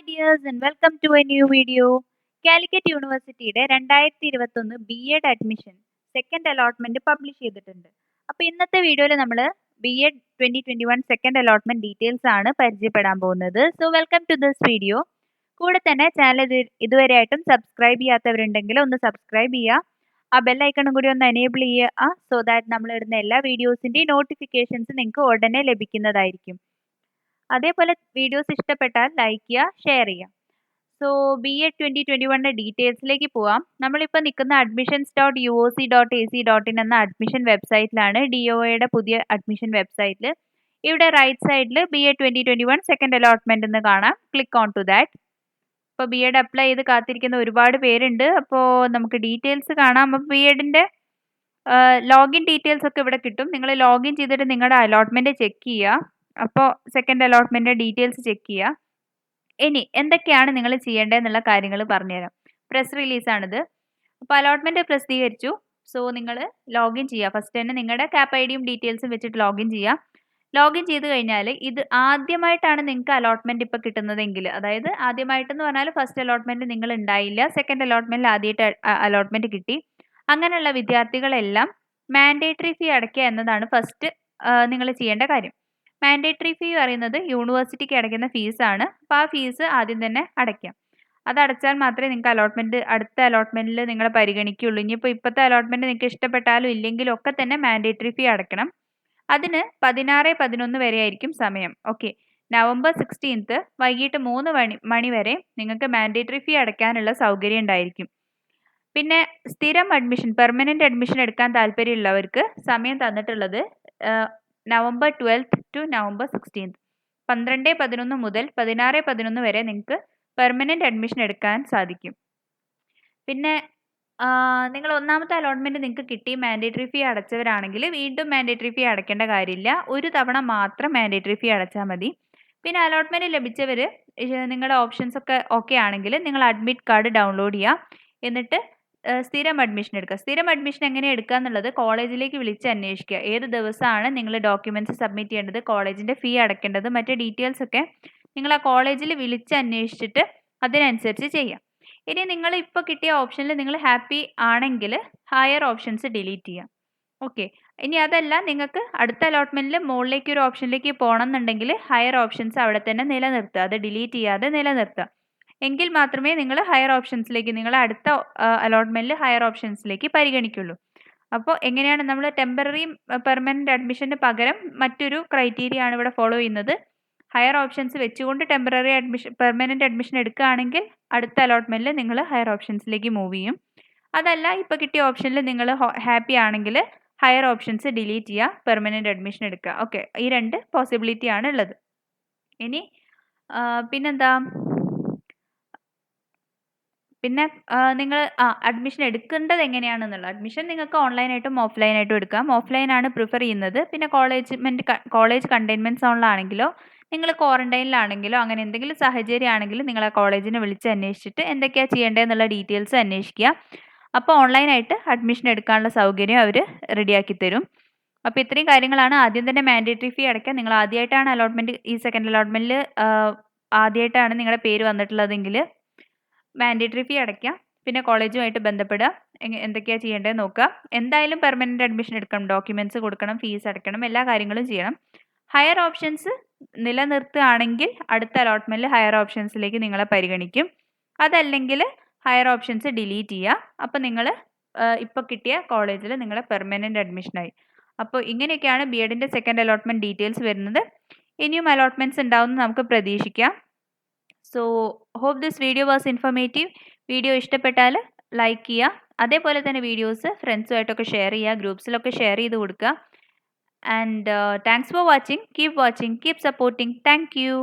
dears and welcome to a new video. Calicut യൂണിവേഴ്സിറ്റിയുടെ 2021 B.Ed admission second allotment publish ചെയ്തിട്ടുണ്ട്. അപ്പോൾ ഇന്നത്തെ വീഡിയോയിൽ നമ്മൾ B.Ed 2021 സെക്കൻഡ് അലോട്ട്മെന്റ് ഡീറ്റെയിൽസ് ആണ് പരിചയപ്പെടാൻ പോകുന്നത്. So welcome to this video. കൂടെ തന്നെ ചാനൽ ഇതുവരെയായിട്ടും സബ്സ്ക്രൈബ് ചെയ്യാത്തവരുണ്ടെങ്കിൽ ഒന്ന് സബ്സ്ക്രൈബ് ചെയ്യുക. ആ ബെൽ ഐക്കണും കൂടി ഒന്ന് എനേബിൾ ചെയ്യുക സോ ദാറ്റ് നമ്മൾ ഇടുന്ന എല്ലാ വീഡിയോസിൻ്റെയും നോട്ടിഫിക്കേഷൻസ് നിങ്ങൾക്ക് ഉടനെ ലഭിക്കുന്നതായിരിക്കും. അതേപോലെ വീഡിയോസ് ഇഷ്ടപ്പെട്ടാൽ ലൈക്ക് ചെയ്യുക, ഷെയർ ചെയ്യുക. സോ B.Ed 2021 ഡീറ്റെയിൽസിലേക്ക് പോവാം. നമ്മളിപ്പോൾ നിൽക്കുന്ന admissions.uoc.ac.in എന്ന അഡ്മിഷൻ വെബ്സൈറ്റിലാണ്, DOAയുടെ പുതിയ അഡ്മിഷൻ വെബ്സൈറ്റിൽ. ഇവിടെ റൈറ്റ് സൈഡിൽ B.Ed 2021 സെക്കൻഡ് അലോട്ട്മെന്റ് എന്ന് കാണാം. Click on to that. ഇപ്പോൾ B.Ed അപ്ലൈ ചെയ്ത് കാത്തിരിക്കുന്ന ഒരുപാട് പേരുണ്ട്. അപ്പോൾ നമുക്ക് ഡീറ്റെയിൽസ് കാണാം. അപ്പോൾ B.Edന്റെ ലോഗിൻ ഡീറ്റെയിൽസ് ഒക്കെ ഇവിടെ കിട്ടും. നിങ്ങൾ ലോഗിൻ ചെയ്തിട്ട് നിങ്ങളുടെ അലോട്ട്മെന്റ് ചെക്ക് ചെയ്യുക. അപ്പോൾ സെക്കൻഡ് അലോട്ട്മെന്റ് ഡീറ്റെയിൽസ് ചെക്ക് ചെയ്യുക. ഇനി എന്തൊക്കെയാണ് നിങ്ങൾ ചെയ്യേണ്ടതെന്നുള്ള കാര്യങ്ങൾ പറഞ്ഞുതരാം. പ്രസ് റിലീസാണിത്. അപ്പോൾ അലോട്ട്മെന്റ് പ്രസിദ്ധീകരിച്ചു. സോ നിങ്ങൾ ലോഗിൻ ചെയ്യുക. ഫസ്റ്റ് തന്നെ നിങ്ങളുടെ ക്യാപ് ഐ ഡിയും ഡീറ്റെയിൽസും വെച്ചിട്ട് ലോഗിൻ ചെയ്യുക. ലോഗിൻ ചെയ്ത് കഴിഞ്ഞാൽ ഇത് ആദ്യമായിട്ടാണ് നിങ്ങൾക്ക് അലോട്ട്മെന്റ് ഇപ്പോൾ കിട്ടുന്നതെങ്കിൽ, അതായത് ആദ്യമായിട്ടെന്ന് പറഞ്ഞാൽ ഫസ്റ്റ് അലോട്ട്മെന്റ് നിങ്ങൾ ഉണ്ടായില്ല, സെക്കൻഡ് അലോട്ട്മെന്റിൽ ആദ്യമായിട്ട് അലോട്ട്മെന്റ് കിട്ടി, അങ്ങനെയുള്ള വിദ്യാർത്ഥികളെല്ലാം മാൻഡേറ്ററി ഫീ അടയ്ക്കുക എന്നതാണ് ഫസ്റ്റ് നിങ്ങൾ ചെയ്യേണ്ട കാര്യം. മാൻഡേറ്ററി ഫീ പറയുന്നത് യൂണിവേഴ്സിറ്റിക്ക് അടയ്ക്കുന്ന ഫീസാണ്. അപ്പോൾ ആ ഫീസ് ആദ്യം തന്നെ അടയ്ക്കാം. അത് അടച്ചാൽ മാത്രമേ നിങ്ങൾക്ക് അടുത്ത അലോട്ട്മെന്റിൽ നിങ്ങളെ പരിഗണിക്കുകയുള്ളൂ. ഇനിയിപ്പോൾ ഇപ്പോഴത്തെ അലോട്ട്മെന്റ് നിങ്ങൾക്ക് ഇഷ്ടപ്പെട്ടാലും ഇല്ലെങ്കിലും ഒക്കെ തന്നെ മാൻഡേറ്ററി ഫീ അടയ്ക്കണം. അതിന് 16-11 വരെ ആയിരിക്കും സമയം. ഓക്കെ, നവംബർ 16 വൈകിട്ട് 3 മണി വരെ നിങ്ങൾക്ക് മാൻഡേറ്ററി ഫീ അടയ്ക്കാനുള്ള സൗകര്യം ഉണ്ടായിരിക്കും. പിന്നെ സ്ഥിരം അഡ്മിഷൻ, പെർമനന്റ് അഡ്മിഷൻ എടുക്കാൻ താല്പര്യമുള്ളവർക്ക് സമയം തന്നിട്ടുള്ളത് നവംബർ 12 ടു നവംബർ 16, 12-11 മുതൽ 16-11 വരെ നിങ്ങൾക്ക് പെർമനന്റ് അഡ്മിഷൻ എടുക്കാൻ സാധിക്കും. പിന്നെ നിങ്ങൾ ഒന്നാമത്തെ അലോട്ട്മെന്റ് നിങ്ങൾക്ക് കിട്ടി മാൻഡേറ്ററി ഫീ അടച്ചവരാണെങ്കിൽ വീണ്ടും മാൻഡേറ്ററി ഫീ അടയ്ക്കേണ്ട കാര്യമില്ല. ഒരു തവണ മാത്രം മാൻഡേറ്ററി ഫീ അടച്ചാൽ മതി. പിന്നെ അലോട്ട്മെന്റ് ലഭിച്ചവർ നിങ്ങളുടെ ഓപ്ഷൻസ് ഒക്കെ ഓക്കെ ആണെങ്കിൽ നിങ്ങൾ അഡ്മിറ്റ് കാർഡ് ഡൗൺലോഡ് ചെയ്യുക. എന്നിട്ട് സ്ഥിരം അഡ്മിഷൻ എടുക്കുക. സ്ഥിരം അഡ്മിഷൻ എങ്ങനെ എടുക്കുക എന്നുള്ളത് കോളേജിലേക്ക് വിളിച്ച് അന്വേഷിക്കുക. ഏത് ദിവസമാണ് നിങ്ങൾ ഡോക്യുമെന്റ്സ് സബ്മിറ്റ് ചെയ്യേണ്ടത്, കോളേജിന്റെ ഫീ അടയ്ക്കേണ്ടത്, മറ്റു ഡീറ്റെയിൽസ് ഒക്കെ നിങ്ങൾ ആ കോളേജിൽ വിളിച്ച് അന്വേഷിച്ചിട്ട് അതിനനുസരിച്ച് ചെയ്യാം. ഇനി നിങ്ങൾ ഇപ്പോൾ കിട്ടിയ ഓപ്ഷനിൽ നിങ്ങൾ ഹാപ്പി ആണെങ്കിൽ ഹയർ ഓപ്ഷൻസ് ഡിലീറ്റ് ചെയ്യാം. ഓക്കെ, ഇനി അതല്ല നിങ്ങൾക്ക് അടുത്ത അലോട്ട്മെന്റിൽ മുകളിലേക്ക് ഒരു ഓപ്ഷനിലേക്ക് പോകണം എന്നുണ്ടെങ്കിൽ ഹയർ ഓപ്ഷൻസ് അവിടെ തന്നെ നിലനിർത്തുക, അത് ഡിലീറ്റ് ചെയ്യാതെ നിലനിർത്തുക. എങ്കിൽ മാത്രമേ നിങ്ങൾ ഹയർ ഓപ്ഷൻസിലേക്ക്, നിങ്ങൾ അടുത്ത അലോട്ട്മെന്റിൽ ഹയർ ഓപ്ഷൻസിലേക്ക് പരിഗണിക്കുള്ളൂ. അപ്പോൾ എങ്ങനെയാണ് നമ്മൾ ടെമ്പററി പെർമനന്റ് അഡ്മിഷന് പകരം മറ്റൊരു ക്രൈറ്റീരിയ ആണ് ഇവിടെ ഫോളോ ചെയ്യുന്നത്. ഹയർ ഓപ്ഷൻസ് വെച്ചുകൊണ്ട് ടെമ്പററി പെർമനന്റ് അഡ്മിഷൻ എടുക്കുകയാണെങ്കിൽ അടുത്ത അലോട്ട്മെന്റിൽ നിങ്ങൾ ഹയർ ഓപ്ഷൻസിലേക്ക് മൂവ് ചെയ്യും. അതല്ല ഇപ്പോൾ കിട്ടിയ ഓപ്ഷനിൽ നിങ്ങൾ ഹാപ്പി ആണെങ്കിൽ ഹയർ ഓപ്ഷൻസ് ഡിലീറ്റ് ചെയ്യുക, പെർമനന്റ് അഡ്മിഷൻ എടുക്കുക. ഓക്കെ, ഈ രണ്ട് പോസിബിലിറ്റി ആണ് ഉള്ളത്. ഇനി പിന്നെന്താ, പിന്നെ നിങ്ങൾ അഡ്മിഷൻ എടുക്കേണ്ടത് എങ്ങനെയാണെന്നുള്ള, അഡ്മിഷൻ നിങ്ങൾക്ക് ഓൺലൈനായിട്ടും ഓഫ്ലൈനായിട്ടും എടുക്കാം. ഓഫ്ലൈനാണ് പ്രിഫർ ചെയ്യുന്നത്. പിന്നെ കോളേജ് കണ്ടെയ്ൻമെൻറ്റ് സോണിലാണെങ്കിലോ നിങ്ങൾ ക്വാറന്റൈനിലാണെങ്കിലോ അങ്ങനെ എന്തെങ്കിലും സാഹചര്യം ആണെങ്കിൽ നിങ്ങൾ ആ കോളേജിനെ വിളിച്ച് അന്വേഷിച്ചിട്ട് എന്തൊക്കെയാണ് ചെയ്യേണ്ടതെന്നുള്ള ഡീറ്റെയിൽസ് അന്വേഷിക്കുക. അപ്പോൾ ഓൺലൈനായിട്ട് അഡ്മിഷൻ എടുക്കാനുള്ള സൗകര്യം അവർ റെഡിയാക്കി തരും. അപ്പോൾ ഇത്രയും കാര്യങ്ങളാണ്. ആദ്യം തന്നെ മാൻഡേറ്ററി ഫീ അടയ്ക്കുക. നിങ്ങൾ ആദ്യമായിട്ടാണ് അലോട്ട്മെൻറ്റ്, ഈ സെക്കൻഡ് അലോട്ട്മെൻറ്റിൽ ആദ്യമായിട്ടാണ് നിങ്ങളുടെ പേര് വന്നിട്ടുള്ളതെങ്കിൽ മാൻഡേറ്ററി ഫീ അടയ്ക്കുക. പിന്നെ കോളേജുമായിട്ട് ബന്ധപ്പെടുക, എന്തൊക്കെയാണ് ചെയ്യേണ്ടത് നോക്കുക. എന്തായാലും പെർമനന്റ് അഡ്മിഷൻ എടുക്കണം, ഡോക്യുമെന്റ്സ് കൊടുക്കണം, ഫീസ് അടയ്ക്കണം, എല്ലാ കാര്യങ്ങളും ചെയ്യണം. ഹയർ ഓപ്ഷൻസ് നിലനിർത്തുകയാണെങ്കിൽ അടുത്ത അലോട്ട്മെന്റിൽ ഹയർ ഓപ്ഷൻസിലേക്ക് നിങ്ങളെ പരിഗണിക്കും. അതല്ലെങ്കിൽ ഹയർ ഓപ്ഷൻസ് ഡിലീറ്റ് ചെയ്യുക. അപ്പോൾ നിങ്ങൾ ഇപ്പോൾ കിട്ടിയ കോളേജിൽ നിങ്ങളെ പെർമനന്റ് അഡ്മിഷനായി. അപ്പോൾ ഇങ്ങനെയൊക്കെയാണ് B.Edന്റെ സെക്കൻഡ് അലോട്ട്മെന്റ് ഡീറ്റെയിൽസ് വരുന്നത്. ഇനിയും അലോട്ട്മെന്റ്സ് ഉണ്ടാവുമെന്ന് നമുക്ക് പ്രതീക്ഷിക്കാം. So hope this video was informative. Video ഇഷ്ടപ്പെട്ടാൽ ലൈക്ക് ചെയ്യുക. അതേപോലെ തന്നെ വീഡിയോസ് ഫ്രണ്ട്സുമായിട്ടൊക്കെ ഷെയർ ചെയ്യുക, ഗ്രൂപ്പ്സിലൊക്കെ ഷെയർ ചെയ്ത് കൊടുക്കുക. And thanks for watching. Keep watching, keep supporting. Thank you.